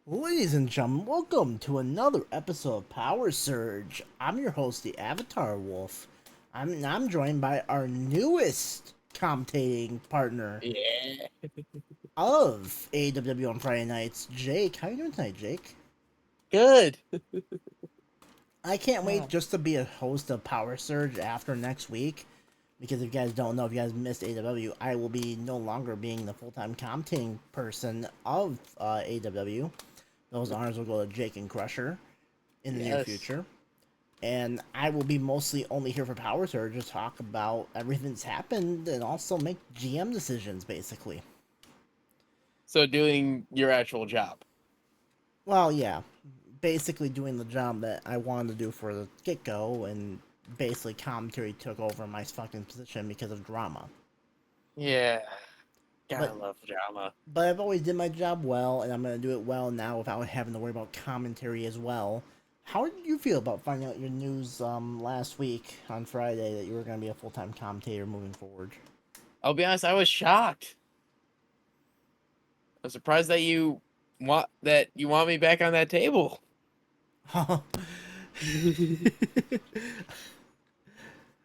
Ladies and gentlemen, welcome to another episode of Powersurge. I'm your host, TheAvatarWolf. I'm joined by our newest commentating partner Yeah. of AWW on Friday nights, Jake. How you doing tonight, Jake? Good. I can't wait Ah. just to be a host of Powersurge after next week. Because if you guys don't know, if you guys missed AWW, I will be no longer being the full-time commentating person of AWW. Those honors will go to Jake and Crusher in the near Yes. future. And I will be mostly only here for Power Surge to talk about everything that's happened and also make GM decisions, basically. So doing your actual job. Well, yeah, basically doing the job that I wanted to do for the get go, and basically commentary took over my fucking position because of drama. Yeah. But Gotta love drama. I've always did my job well, and I'm gonna do it well now without having to worry about commentary as well. How did you feel about finding out your news last week on Friday that you were gonna be a full time commentator moving forward? I'll be honest, I was shocked. I'm surprised that you want me back on that table. Uh,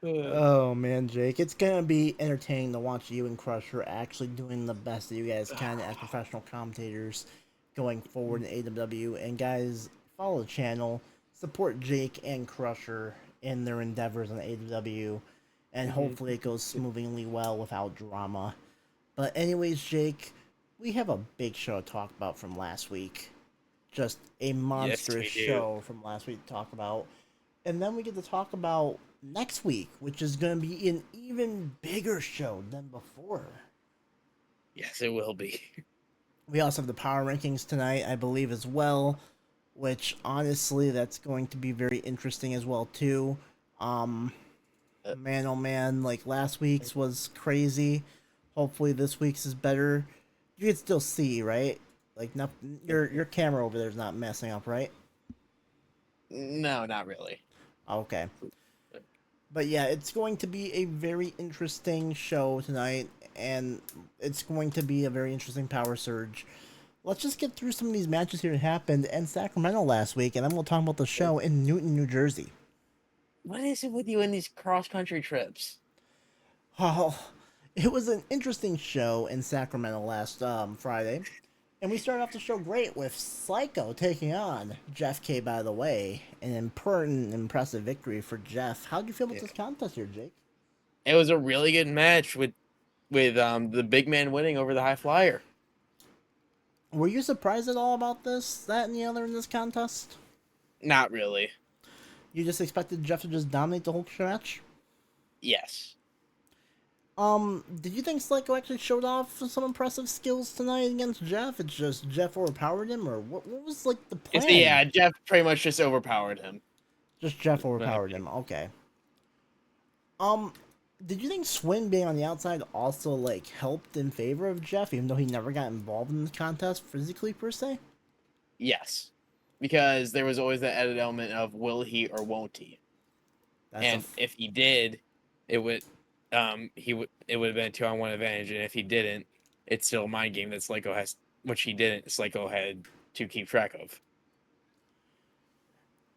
Oh man, Jake, it's gonna be entertaining to watch you and Crusher actually doing the best that you guys can as professional commentators going forward in AWW. And guys, follow the channel, support Jake and Crusher in their endeavors on AWW, and hopefully it goes smoothly well without drama. But anyways, Jake, we have a big show to talk about from last week. Just a yes, monstrous we do. show from last week to talk about. And then we get to talk about next week, which is going to be an even bigger show than before. Yes, it will be. We also have the power rankings tonight, I believe, as well, which honestly, that's going to be very interesting as well too. Um, Uh, Man, oh man, like last week's was crazy. Hopefully, this week's is better. You can still see, right? Like, nothing. Your camera over there is not messing up, right? no, not really. Okay. But yeah, it's going to be a very interesting show tonight, and it's going to be a very interesting power surge. Let's just get through some of these matches here that happened in Sacramento last week, and then we'll talk about the show in Newton, New Jersey. What is it with you in these cross-country trips? Oh, it was an interesting show in Sacramento last Friday, and we started off the show great with Psycho taking on Jeff K. By the way, an important, impressive victory for Jeff. How did you feel about Yeah. this contest here, Jake? It was a really good match with the big man winning over the high flyer. Were you surprised at all about this, that, and the other in this contest? Not really. You just expected Jeff to just dominate the whole match? Yes. Did you think Psycho actually showed off some impressive skills tonight against Jeff? It's just Jeff overpowered him, or what was like the plan? Yeah, Jeff pretty much just overpowered him. Just Jeff My overpowered opinion. him. Okay. Um, did you think Swin being on the outside also like helped in favor of Jeff, even though he never got involved in the contest physically per se? Yes, because there was always that added element of will he or won't he, That's a and if he did, it would it would have been a 2-on-1 advantage, and if he didn't, it's still a mind game that Slayko has, which he didn't. Slayko had to keep track of.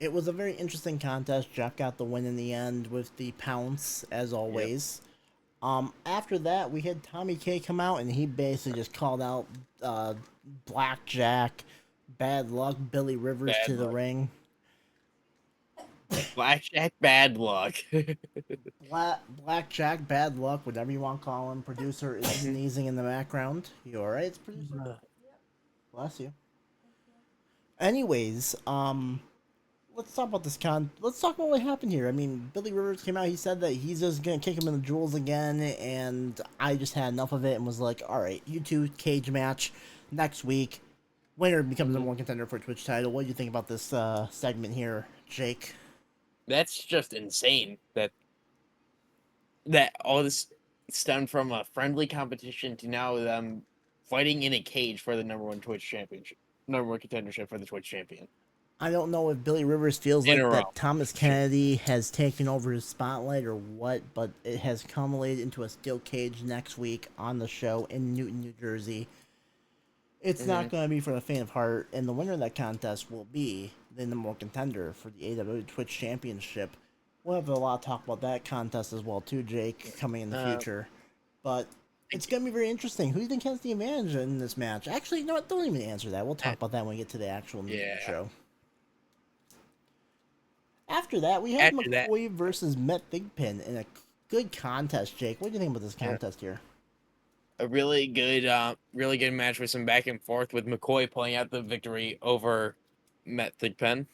It was a very interesting contest. Jeff got the win in the end with the pounce, as Yep. always. After that, we had Tommy K come out, and he basically just called out uh, Blackjack, Bad Luck, Billy Rivers Bad to the luck. ring. Blackjack bad luck. Blackjack, Bad Luck, whatever you want to call him. Producer is sneezing in the background. You alright, it's producer? Bless you. Anyways, let's talk about this let's talk about what happened here. I mean, Billy Rivers came out, he said that he's just gonna kick him in the jewels again, and I just had enough of it and was like, alright, you two, cage match next week. Winner becomes the Mhm. number one contender for a Twitch title. What do you think about this segment here, Jake? That's just insane that all this stemmed from a friendly competition to now them fighting in a cage for the number one contendership for the Twitch champion I don't know if Billy Rivers feels in a like row. that Thomas Kennedy has taken over his spotlight or what, but it has culminated into a steel cage next week on the show in Newton, New Jersey. It's not Hmm. going to be for the faint of heart, and the winner of that contest will be the number one contender for the AW Twitch Championship. We'll have a lot to talk about that contest as well, too, Jake, coming in the Uh, future. But I- it's going to be very interesting. Who do you think has the advantage in this match? Actually, you know what? Don't even answer that. We'll uh, talk about that when we get to the actual meat of the yeah. show. After that, we had After that, McCoy versus Met Thigpen in a good contest, Jake. What do you think about this yeah, contest here? a really good match with some back and forth with McCoy pulling out the victory over Matt Thigpen.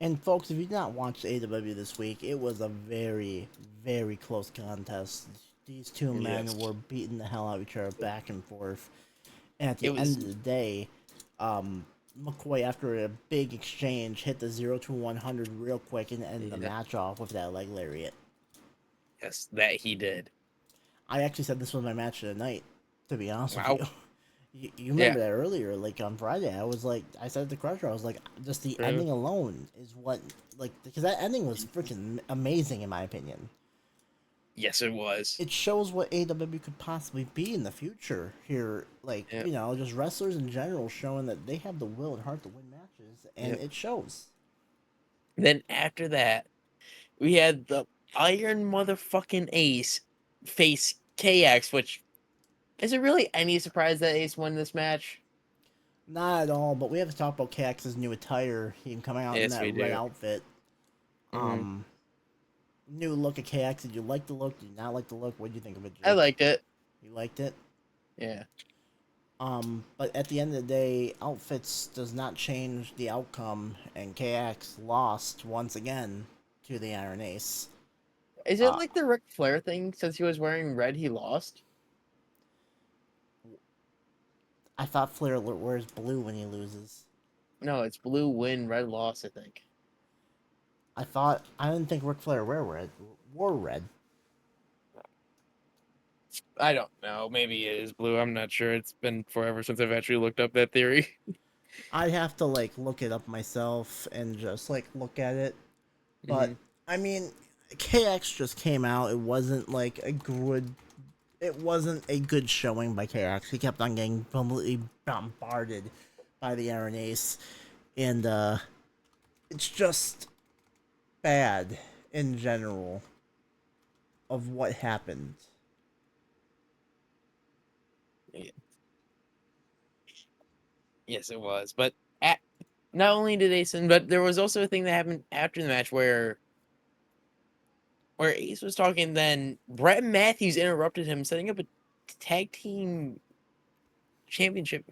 And folks, if you did not watch AEW this week, it was a very, very close contest. These two men Yes, were beating the hell out of each other back and forth. And at it the end was. of the day, McCoy, after a big exchange, hit the 0 to 100 real quick and ended the Yeah, match off with that leg lariat. yes, that he did. I actually said this was my match of the night, to be honest with Wow. you. You Yeah. remember that earlier, like on Friday, I was like, I said at the Crusher, I was like, just the uh, ending alone is what, like, because that ending was freaking amazing in my opinion. Yes, it was. It shows what AW could possibly be in the future here, like, Yep. you know, just wrestlers in general showing that they have the will and heart to win matches, and Yep. it shows. Then after that, we had the Iron Motherfucking Ace face KX, which is it really any surprise that Ace won this match? Not at all, but we have to talk about KX's new attire, him coming out in Yes, that we red do. outfit. Hmm. Um, New look of KX. Did you like the look? Did you not like the look? What did you think of it, I Jake? liked it. You liked it? Yeah. But at the end of the day, outfits does not change the outcome, and KX lost once again to the Iron Ace. Is it Uh, like the Ric Flair thing? Since he was wearing red, he lost. I thought Flair wears blue when he loses. No, it's blue win, red loss. I think. I didn't think Ric Flair wear red. Wore red. I don't know. Maybe it is blue. I'm not sure. It's been forever since I've actually looked up that theory. I'd have to like look it up myself and just like look at it. But Hmm. I mean, KX just came out. It wasn't like a good. It wasn't a good showing by KX. He kept on getting completely bombarded by the Iron Ace, and it's just bad in general of what happened. Yes, it was. But at, not only did Ace win, but there was also a thing that happened after the match where Ace was talking. Then Brett Matthews interrupted him, setting up a tag team championship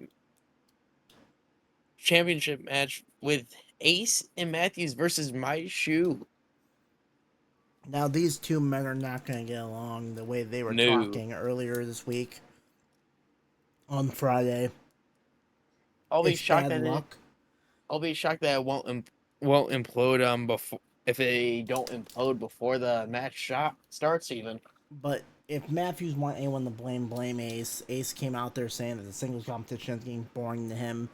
championship match with Ace and Matthews versus My Shoe. Now these two men are not going to get along the way they were No, talking earlier this week on Friday. I'll be It's shocked bad that luck, it won't implode before if they don't implode before the match shot starts even. but if Matthews want anyone to blame, blame Ace. Ace came out there saying that the singles competition is getting boring to him.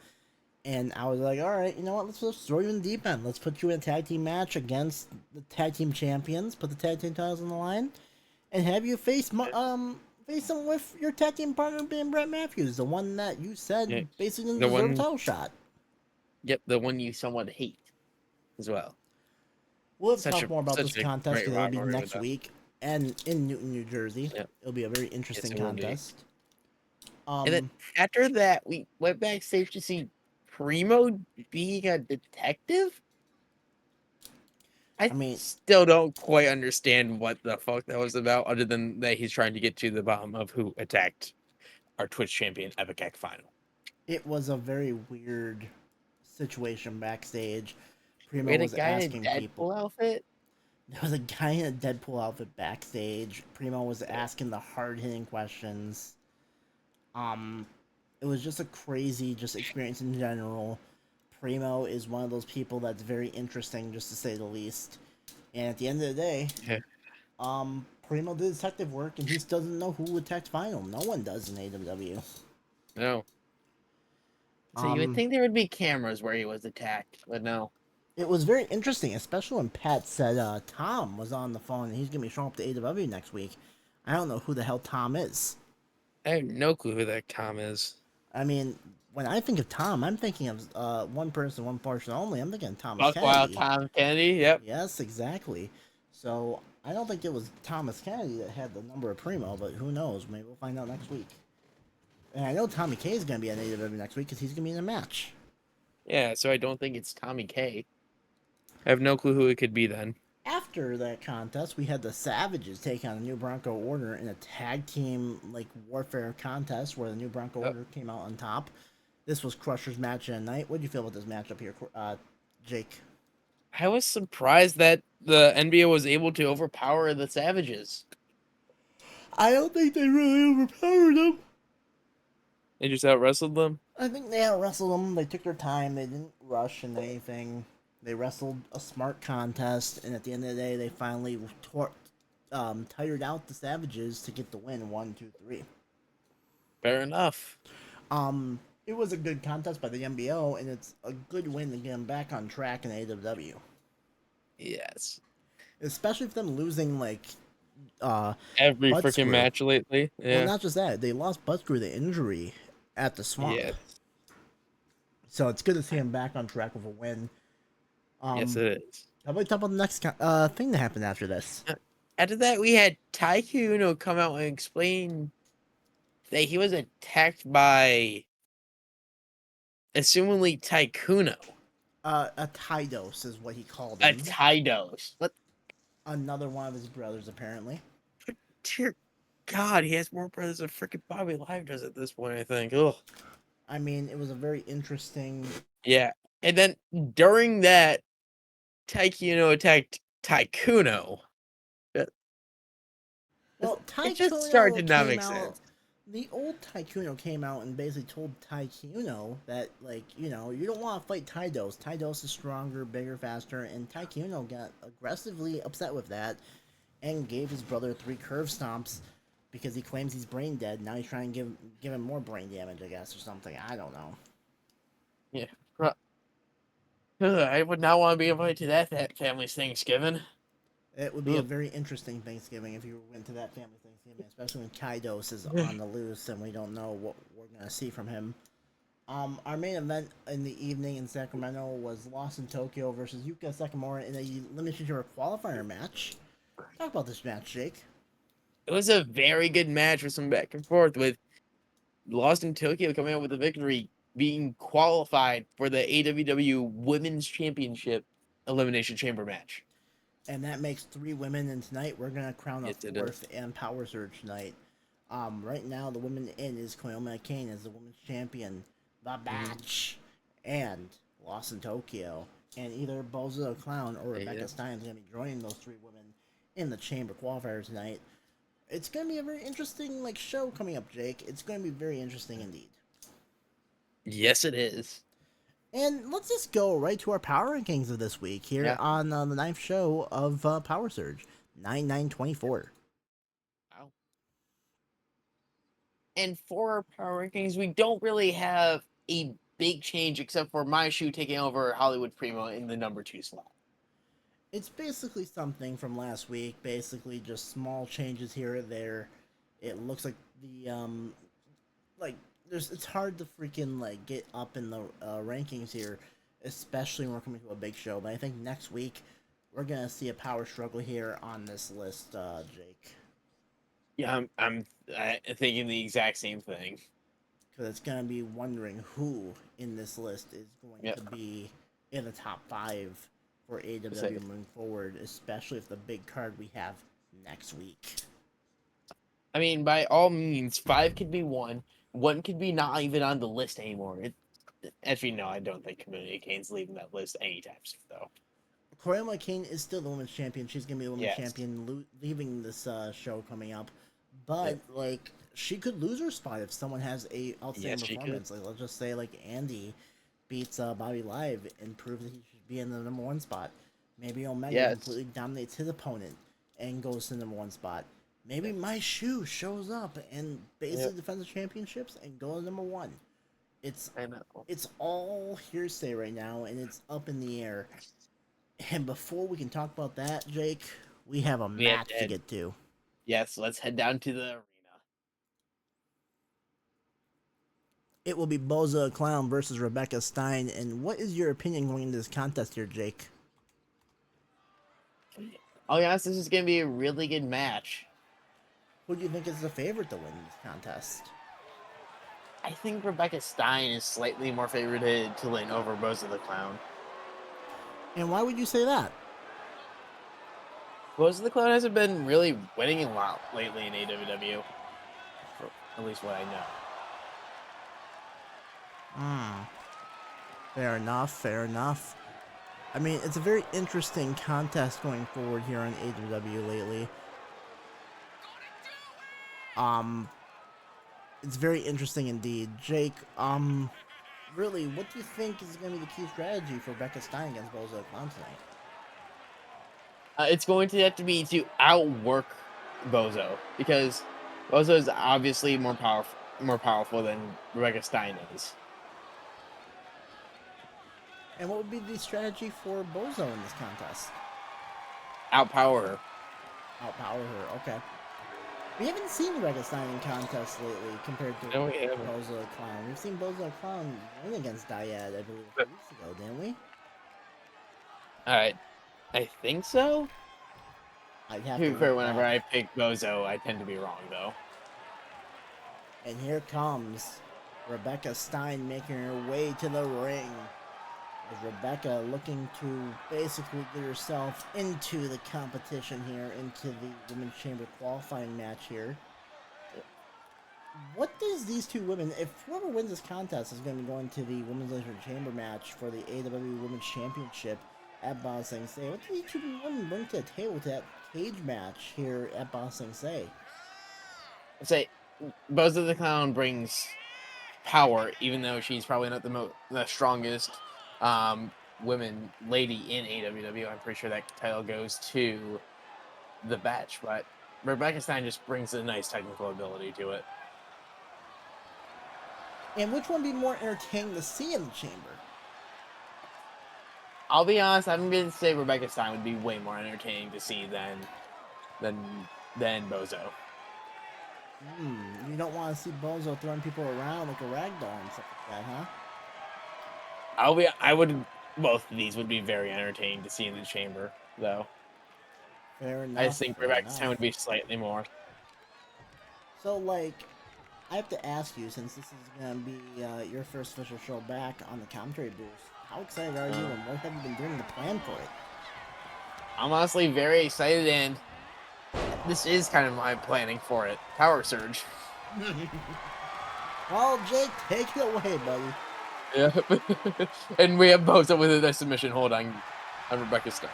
And I was like, all right, you know what? Let's just throw you in the deep end. Let's put you in a tag team match against the tag team champions. Put the tag team titles on the line, and have you face them with your tag team partner being Brett Matthews, the one that you Yeah, said basically didn't the deserve a one, title shot. yep, the one you somewhat hate as well. We'll have to talk more about this Such a contest great because it'll be rivalry with next them. week and in Newton, New Jersey. Yeah, It'll be a very yes, interesting it will be. contest. And then Um, after that, we went backstage to see Primo being a detective. I I mean, still don't quite understand what the fuck that was about, other than that he's trying to get to the bottom of who attacked our Twitch champion Epic Final. it was a very weird situation backstage. We Primo had a was guy in a asking people. Deadpool outfit. There was a guy in a Deadpool outfit backstage. Primo was asking the hard hitting questions. Um, it was just a crazy just experience in general. Primo is one of those people that's very interesting, just to say the least. And at the end of the day, Yeah. Primo did detective work, and he doesn't know who attacked Final. No one does in AWW. No. So you would Um, think there would be cameras where he was attacked, but no. it was very interesting, especially when Pat said Tom was on the phone and he's gonna be showing up to AWW next week. I don't know who the hell Tom is. I have no clue who that Tom is. I mean, when I think of Tom, I'm thinking of one person, one portion only. I'm thinking of Thomas Buckwild Kennedy. Tom Kennedy. Yep. Yes, exactly. So I don't think it was Thomas Kennedy that had the number of Primo, but who knows? Maybe we'll find out next week. And I know Tommy K is going to be on AEW next week because he's going to be in a match. Yeah. So I don't think it's Tommy K. I have no clue who it could be then. After that contest, we had the Savages take on the New Bronco Order in a tag team like warfare contest where the New Bronco Yep. Order came out on top. This was Crusher's match of the night. What do you feel about this matchup here, Jake? I was surprised that the NBA was able to overpower the Savages. I don't think they really overpowered them. They just out wrestled them. I think they out wrestled them. They took their time. They didn't rush into anything. They wrestled a smart contest, and at the end of the day, they finally tired out the Savages to get the win. 1, 2, 3. Fair enough. It was a good contest by the NBO, and it's a good win to get them back on track in AWW. Yes. Especially with them losing like uh Every Bud freaking Screw. match lately. Well, Yeah. not just that, they lost Bud Screw to injury at the Swamp. Yes. So it's good to see him back on track with a win. Yes, Um, it is. how about we talk about the next thing that happened after this? After that, we had Taikuno come out and explain that he was attacked by, assumingly, Taikuno. A Tydos is what he called A him. Tydos. What? Another one of his brothers, apparently. Dear God, he has more brothers than freaking Bobby Live does at this point, I think. Ugh. I mean, it was a very interesting. Yeah. And then during that, Taikuno attacked Taikuno. Well, It just started Tykuno to not came make out. sense. The old Tykuno came out and basically told Tykuno that, like, you know, you don't want to fight Tydos. Tydos is stronger, bigger, faster, and Tykuno got aggressively upset with that and gave his brother 3 curve stomps because he claims he's brain dead. Now he's trying to give him more brain damage, I guess, or something. I don't know. Yeah. I would not want to be invited to that family's Thanksgiving. It would be a very interesting Thanksgiving if you went to that family Thanksgiving, especially when Kaidos is on the loose and we don't know what we're gonna see from him. Our main event in the evening in Sacramento was Lost in Tokyo versus Yuka Sakamura in a elimination qualifier match. Talk about this match, Jake. It was a very good match with some back and forth, with Lost in Tokyo coming out with a victory, being qualified for the AWW Women's Championship Elimination Chamber match. And that makes 3 women, and tonight we're gonna crown a Yes, it is. 4th and Powersurge tonight. Right now the woman in is Koyoma Kane as the women's champion, the Batch, and Lost in Tokyo. And either Bozo the Clown or Rebecca Stein is gonna be joining those 3 women in the chamber qualifier tonight. It's gonna be a very interesting show coming up, Jake. It's gonna be very interesting indeed. Yes, it is. And let's just go right to our power rankings of this week here on the 9th show of Powersurge, 9/9/24. Wow. And for our power rankings, we don't really have a big change except for my shoe taking over Hollywood Primo in the number 2 slot. It's basically something from last week. Basically, just small changes here or there. It looks like the like there's it's hard to freaking get up in the rankings here, especially when we're coming to a big show. But I think next week we're gonna see a power struggle here on this list, Jake. Yeah, I'm thinking the exact same thing. Because it's gonna be wondering who in this list is going to be in the top 5 for AWW moving forward, especially if the big card we have next week. I mean, by all means, 5 could be 1. 1 could be not even on the list anymore. Actually, no, I don't think Community Kane's leaving that list anytime soon, though. Koyama Kane is still the women's champion. She's gonna be the women's champion leaving this show coming up. But she could lose her spot if someone has a outstanding performance. Like, let's just say Andy beats Bobby Live and proves that he should be in the number 1 spot. Maybe Omega completely dominates his opponent and goes to the number 1 spot. Maybe My Shoe shows up and basically defends the championships and goes to number 1. It's all hearsay right now, and it's up in the air. And before we can talk about that, Jake, we have a match to get to. Yes, let's head down to the arena. It will be Boza Clown versus Rebecca Stein. And what is your opinion going into this contest here, Jake? I'll be honest, this is going to be a really good match. Who do you think is the favorite to win this contest? I think Rebecca Stein is slightly more favored to win over Boza the Clown. And why would you say that? Boza the Clown hasn't been really winning a lot lately in AWW. For at least what I know. Fair enough, fair enough. I mean, it's a very interesting contest going forward here on AWW lately. It's very interesting indeed. Jake, really, what do you think is going to be the key strategy for Rebecca Stein against Boza the Clown tonight? It's going to have to be to outwork Bozo, because Bozo is obviously more powerful than Rebecca Stein is. And what would be the strategy for Bozo in this contest? Outpower her. Outpower her, okay. We haven't seen Rebecca Stein in contests lately compared to Bozo the Clown. We've seen Bozo the Clown win against Dyad, I believe, a few weeks ago, didn't we? Alright. I think so? I'd have To to be fair, look whenever back. I pick Bozo, I tend to be wrong, though. And here comes Rebecca Stein making her way to the ring. As Rebecca looking to basically get herself into the competition here, into the Women's Chamber qualifying match here. What does these two women, if whoever wins this contest is going to be going to the Women's Elimination Chamber match for the AWW Women's Championship at Ba Sing Se, what do these two women bring to the table to that cage match here at Ba Sing Se? I'd say Bozo the Clown brings power, even though she's probably not the strongest women lady in AWW. I'm pretty sure that title goes to the batch, but Rebecca Stein just brings a nice technical ability to it. And which one would be more entertaining to see in the chamber? I'll be honest, I'm going to say Rebecca Stein would be way more entertaining to see than Bozo. You don't want to see Bozo throwing people around like a ragdoll and stuff like that, huh? Both of these would be very entertaining to see in the chamber, though. Fair enough. I just think Rebecca Stein would be slightly more. So, like, I have to ask you, since this is going to be your first official show back on the commentary booth, how excited are you and what have you been doing to plan for it? I'm honestly very excited, and this is kind of my planning for it. Powersurge. Well, Jake, take it away, buddy. Yeah. And we have Bozo with a submission hold on Rebecca Stein.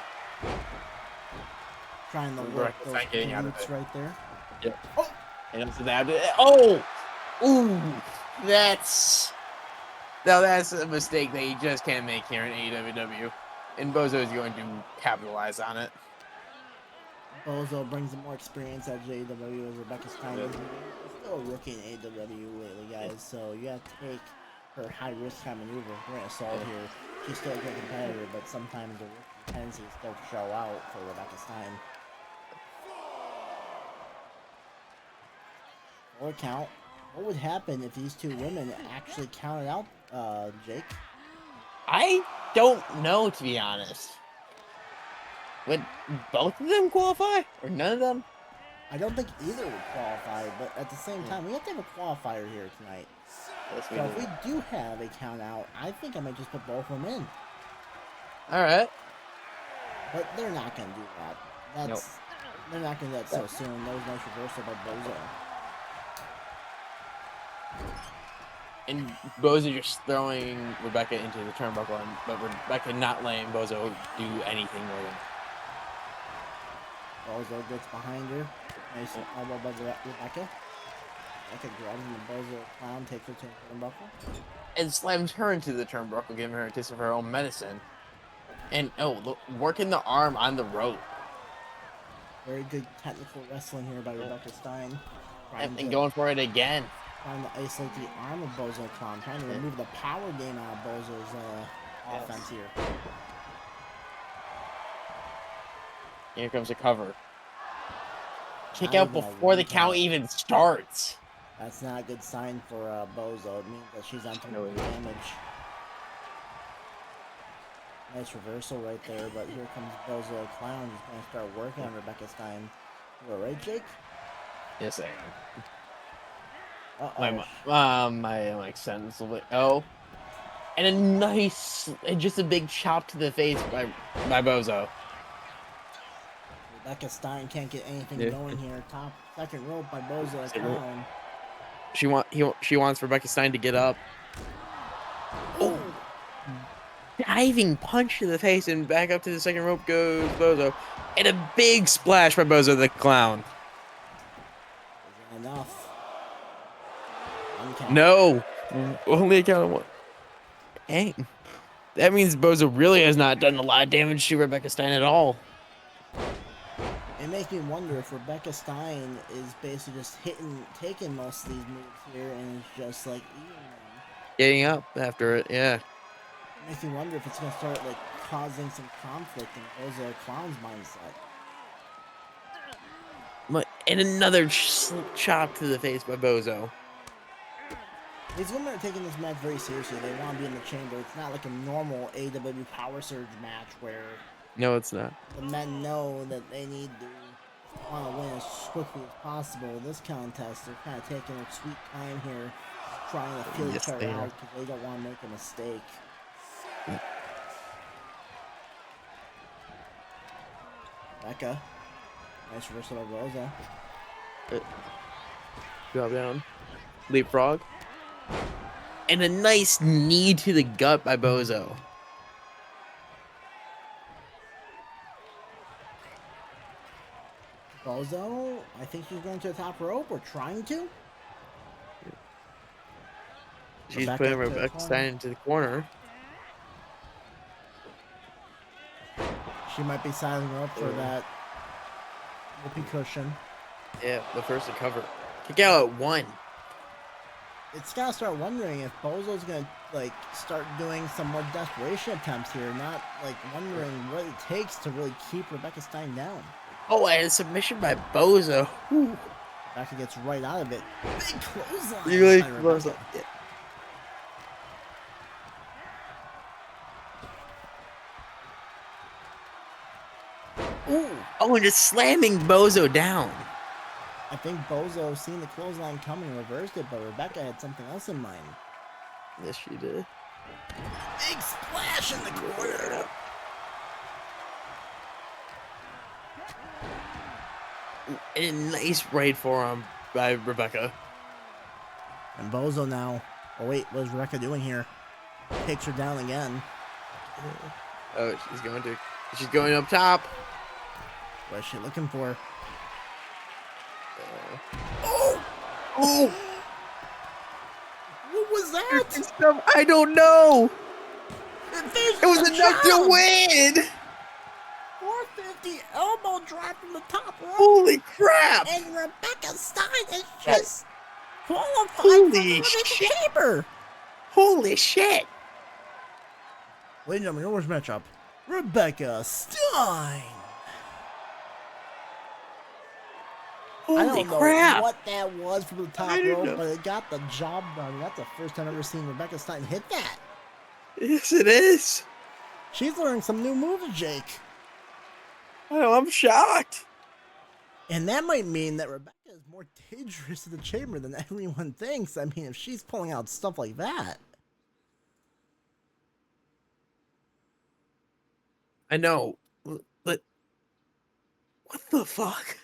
Trying to work those glutes right there. Yep. Oh! And also that. Oh! Ooh! That's a mistake that you just can't make here in AEW. And Bozo is going to capitalize on it. Bozo brings more experience at JW as Rebecca Stein is still a rookie in AEW lately, guys. So you have to take her high-risk kind of maneuver with a salt here. She's still a great competitor, but sometimes the rookie tendency is still to show out for Rebecca Stein. Or count. What would happen if these two women actually counted out Jake? I don't know, to be honest. Would both of them qualify? Or none of them? I don't think either would qualify, but at the same time, we have to have a qualifier here tonight. Yes, so if we do have a count out, I think I might just put both of them in. Alright. But they're not going to do that. They're not going to do that so soon. There was nice reversal by Bozo. And Bozo just throwing Rebecca into the turnbuckle, but Rebecca not letting Bozo do anything more than Bozo gets behind her. Nice elbow by Rebecca. Rebecca grabs the Bozo Clown, takes her to the turnbuckle. And slams her into the turnbuckle, giving her a taste of her own medicine. And, look, working the arm on the rope. Very good technical wrestling here by Rebecca Stein. And going for it again. Trying to isolate the arm of Bozo Clown. Trying to remove the power game out of Bozo's offense here. Here comes a cover. Kick out before the count even starts. That's not a good sign for Bozo. It means that she's not doing No, any damage. Nice reversal right there, but here comes Bozo the Clown. He's going to start working on Rebecca Stein. You all right, Jake? yes, I am. Uh-oh. My like sentence will be, oh, and a nice, and just a big chop to the face by Bozo. Rebecca Stein can't get anything Yeah. going here. Top second rope by Bozo the Clown. She wants Rebecca Stein to get up. Oh! Diving punch to the face, and back up to the second rope goes Bozo, and a big splash by Bozo the Clown. Isn't enough. Uncount. No, only a count of one. Dang, that means Bozo really has not done a lot of damage to Rebecca Stein at all. It makes me wonder if Rebecca Stein is basically just taking most of these moves here and is just like eating them. Getting up after it, yeah. It makes me wonder if it's gonna start like causing some conflict in Bozo Clown's mindset. And another chop to the face by Bozo. These women are taking this match very seriously. They want to be in the chamber. It's not like a normal AEW Powersurge match where No, it's not. the men know that they need to want to win as quickly as possible. This contest, they're kind of taking their sweet time here, trying to feel each other out because they don't want to make a mistake. Becca, nice reversal by Rosa. Drop down, leapfrog, and a nice knee to the gut by Bozo. Bozo, I think she's going to the top rope, or trying to. She's putting Rebecca Stein into the corner. She might be sizing her up for that whoopee cushion. Yeah, the first to cover. Kick out at 1. It's gotta start wondering if Bozo's gonna like start doing some more desperation attempts here, not like wondering what it takes to really keep Rebecca Stein down. Oh, and a submission by Bozo. Whew. Rebecca gets right out of it. Big clothesline. Really by close. Rebecca. Yeah. Ooh. Oh, and just slamming Bozo down. I think Bozo seen the clothesline coming and reversed it, but Rebecca had something else in mind. Yes, she did. Big splash in the corner. And a nice right forearm by Rebecca. And Bozo now. Oh wait, what is Rebecca doing here? Takes her down again. Oh, she's going up top. What is she looking for? Oh! Oh! What was that? I don't know. It was enough to win. 450 elbow drop from the top rope. Holy crap! And Rebecca Stein is just qualified Holy for the shit. chamber. Holy shit! Ladies and gentlemen, your worst matchup. Rebecca Stein. Holy I don't crap! know what that was from the top I don't rope, know. but it got the job done. That's the first time I've ever seen Rebecca Stein hit that. Yes, it is. She's learning some new moves, Jake. Oh, I'm shocked. And that might mean that Rebecca is more dangerous in the chamber than everyone thinks. I mean, if she's pulling out stuff like that. I know, but what the fuck?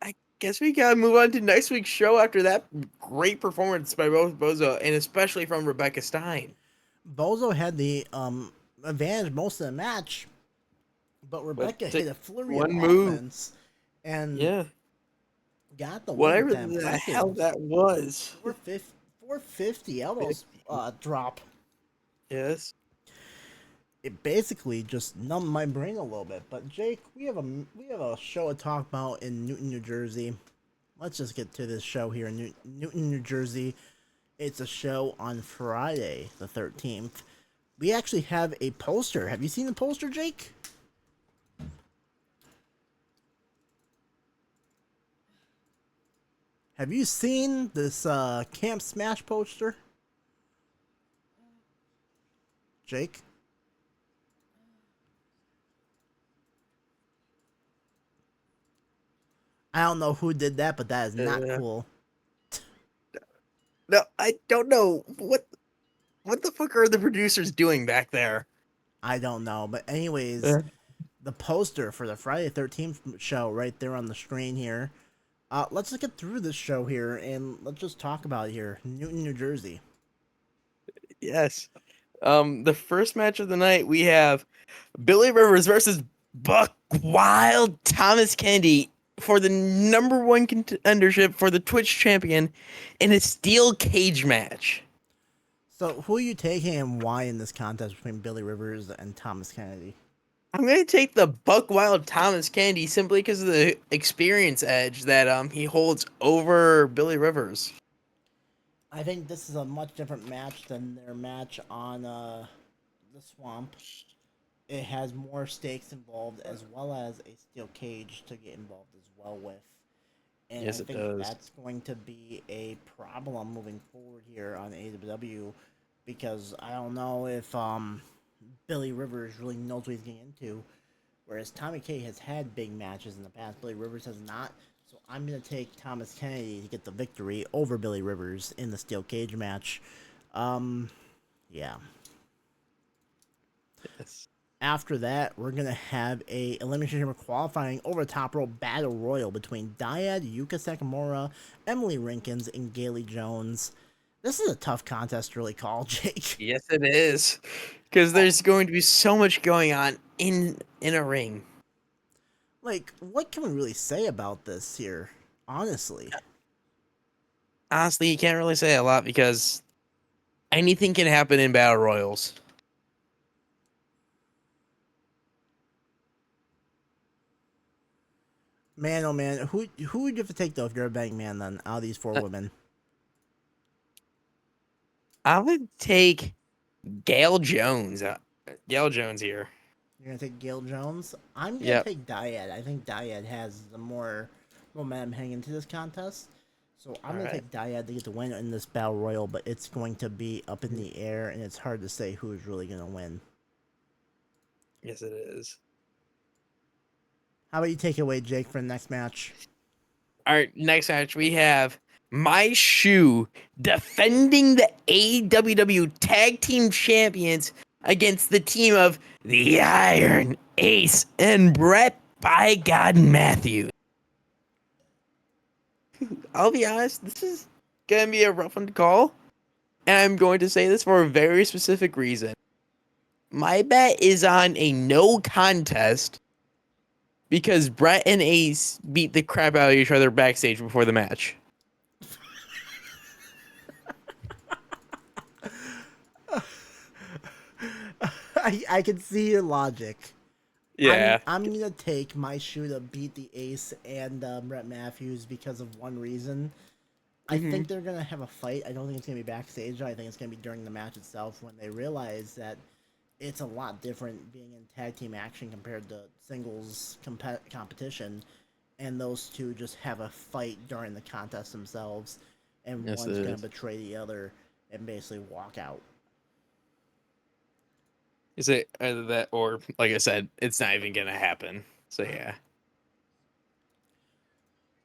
I guess we gotta move on to next week's show after that great performance by both Bozo and especially from Rebecca Stein. Bozo had the advantage most of the match, but Rebecca hit a flurry of offense and got the whatever win. The hell that was. 450 elbows drop. Yes. It basically just numbed my brain a little bit. But Jake, we have a show to talk about in Newton, New Jersey. Let's just get to this show here in Newton, New Jersey. It's a show on Friday, the 13th. we actually have a poster. Have you seen the poster, Jake? Have you seen this Camp Smash poster, Jake? I don't know who did that, but that is not Uh, cool. no, I don't know what the fuck are the producers doing back there. I don't know. But anyways, Uh, the poster for the Friday the 13th show right there on the screen here. Let's just get through this show here and let's just talk about it here. Newton, New Jersey. yes. The first match of the night we have Billy Rivers versus Buck Wild Thomas Kennedy for the number one contendership for the Twitch champion in a steel cage match. So, who are you taking and why in this contest between Billy Rivers and Thomas Kennedy? I'm gonna take the Buck Wild Thomas Kennedy simply because of the experience edge that he holds over Billy Rivers. I think this is a much different match than their match on the Swamp. It has more stakes involved as well as a steel cage to get involved as well with. And I Yes, it think does. that's going to be a problem moving forward here on AWW because I don't know if Billy Rivers really knows what he's getting into. Whereas Tommy K has had big matches in the past, Billy Rivers has not. So I'm gonna take Thomas Kennedy to get the victory over Billy Rivers in the steel cage match. Um, yeah. Yes. After that, we're gonna have a elimination chamber qualifying over the top rope battle royal between Dyad, Yuka Sakamura, Emily Rinkins, and Gailey Jones. This is a tough contest to really call, Jake. Yes, it is. Because there's going to be so much going on in a ring. Like, what can we really say about this here? Honestly. Honestly, you can't really say a lot because anything can happen in battle royals. Man, oh man, who would you have to take though if you're a betting man then out of these four Uh, women? I would take Gail Jones. Gail Jones here. You're gonna take Gail Jones. I'm gonna Yep. take Dyad. I think Dyad has the more momentum heading into this contest. So I'm All gonna right. take Dyad to get the win in this battle royal, but it's going to be up in the air, and it's hard to say who's really gonna win. Yes, it is. How about you take it away, Jake, for the next match? All right. Next match we have My Shoe defending the AWW Tag Team Champions against the team of the Iron Ace and Brett by God Matthews. I'll be honest, this is gonna be a rough one to call, and I'm going to say this for a very specific reason. My bet is on a no contest because Brett and Ace beat the crap out of each other backstage before the match. I can see your logic. I'm Yeah. I'm gonna take my shoe to beat the Ace and Brett Matthews because of one reason. I Hmm. think they're gonna have a fight. I don't think it's gonna be backstage. I think it's gonna be during the match itself when they realize that it's a lot different being in tag team action compared to singles competition, and those two just have a fight during the contest themselves, and Yes, it one's gonna is. betray the other and basically walk out. Is it either that or, like I said, it's not even gonna happen? So yeah.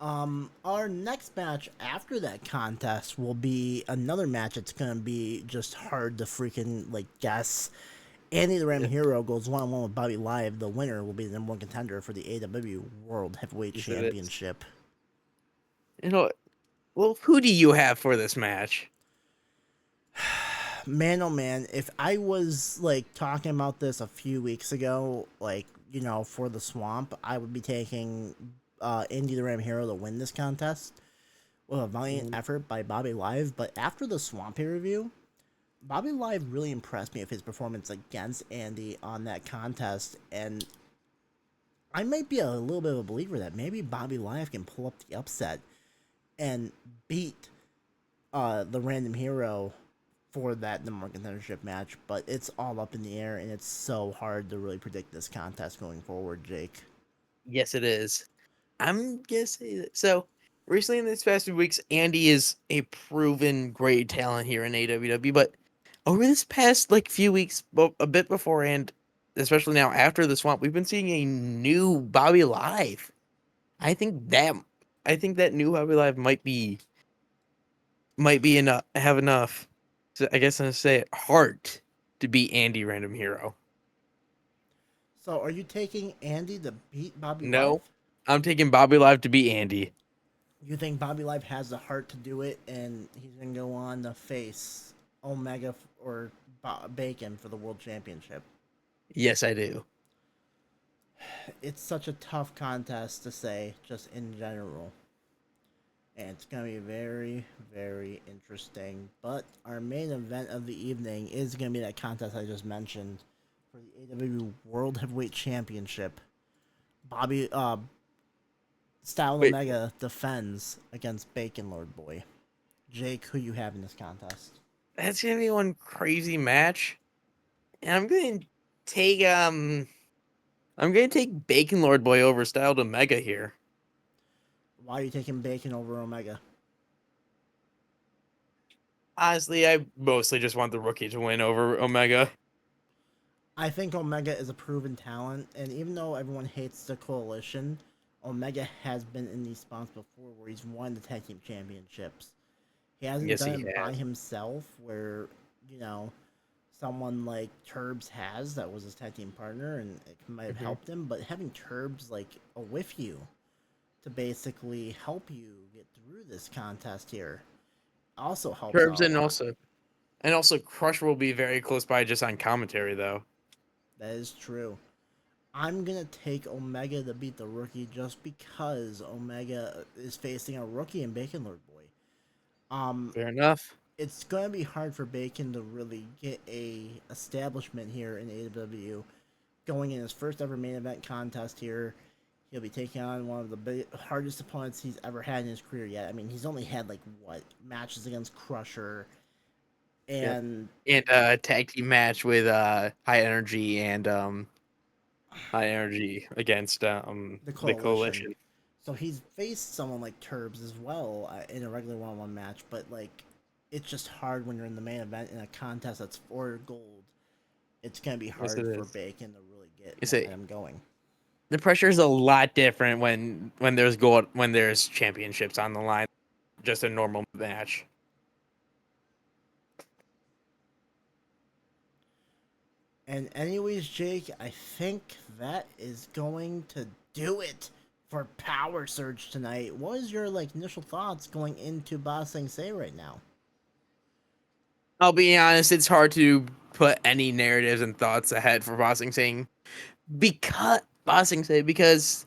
Our next match after that contest will be another match. It's gonna be just hard to freaking like guess. Andy the Ram Yeah. Hero goes one on one with Bobby Live. The winner will be the number one contender for the AW World Heavyweight Yes, it is. Championship. You know, well, who do you have for this match? Man, oh man, if I was like talking about this a few weeks ago, like, for the Swamp, I would be taking Indy the Ram Hero to win this contest with a valiant Mhm. effort by Bobby Live. But after the Swamp pay review, Bobby Live really impressed me with his performance against Andy on that contest, and I might be a little bit of a believer that maybe Bobby Live can pull up the upset and beat the random hero for that number one contendership match, but it's all up in the air, and it's so hard to really predict this contest going forward, Jake. Yes, it is. I'm gonna say that. So recently in these past few weeks, Andy is a proven great talent here in AWW. But over this past like few weeks, a bit before and especially now after the swamp, we've been seeing a new Bobby Live. I think that I think that new Bobby Live might be enough have enough. So I guess I'm gonna say it heart to beat Andy Random Hero. So, are you taking Andy to beat Bobby Live? No, I'm taking Bobby Live to beat Andy. You think Bobby Live has the heart to do it, and he's gonna go on to face Omega or Bacon for the World Championship? Yes, I do. It's such a tough contest to say, just in general. And it's going to be very, very interesting. But our main event of the evening is going to be that contest I just mentioned for the AW World Heavyweight Championship. Bobby, Style Wait, Omega defends against Bacon Lord Boy. Jake, who you have in this contest? that's gonna be one crazy match. And take I'm gonna take Bacon Lord Boy over Styled Omega here. Why are you taking Bacon over Omega? Honestly, I mostly just want the rookie to win over Omega. I think Omega is a proven talent, and even though everyone hates the coalition, Omega has been in these spots before where he's won the tag team championships. He hasn't Yes, done he it by has. himself, where, you know, someone like Turbs has, that was his tag team partner, and it might have Mhm. helped him, but having Turbs, like, with you to basically help you get through this contest here also helps Curbs out a lot. and also Crush will be very close by just on commentary though. That is true. I'm gonna take Omega to beat the rookie just because Omega is facing a rookie in Bacon Lord Boy. Um, Fair enough. it's gonna be hard for Bacon to really get a establishment here in AEW. Going in his first ever main event contest here, he'll be taking on one of the hardest opponents he's ever had in his career yet. I mean, he's only had like what matches against Crusher Yep. and And a tag team match with high energy against the the Coalition. coalition. So he's faced someone like Turbs as well in a regular one-on-one match, but like it's just hard when you're in the main event in a contest that's for gold. It's gonna be Yes, it hard for is. Bacon to really get You say momentum going. the pressure is a lot different when there's gold when there's championships on the line. Just a normal match. And anyways, Jake, I think that is going to do it for Powersurge tonight. What is your like initial thoughts going into Ba Sing Se right now? I'll be honest, it's hard to put any narratives and thoughts ahead for Bossing Say because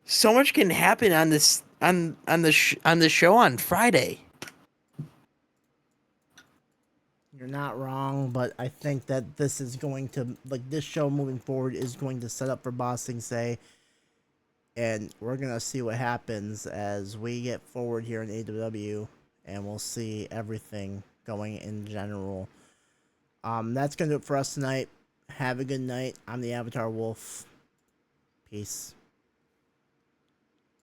so much can happen on this on the show on Friday. You're not wrong, but I think that this is going to like this show moving forward is going to set up for Ba Sing Se, and we're gonna see what happens as we get forward here in AWW, and we'll see everything going in general. That's gonna do it for us tonight. Have a good night. I'm the Avatar Wolf. Peace.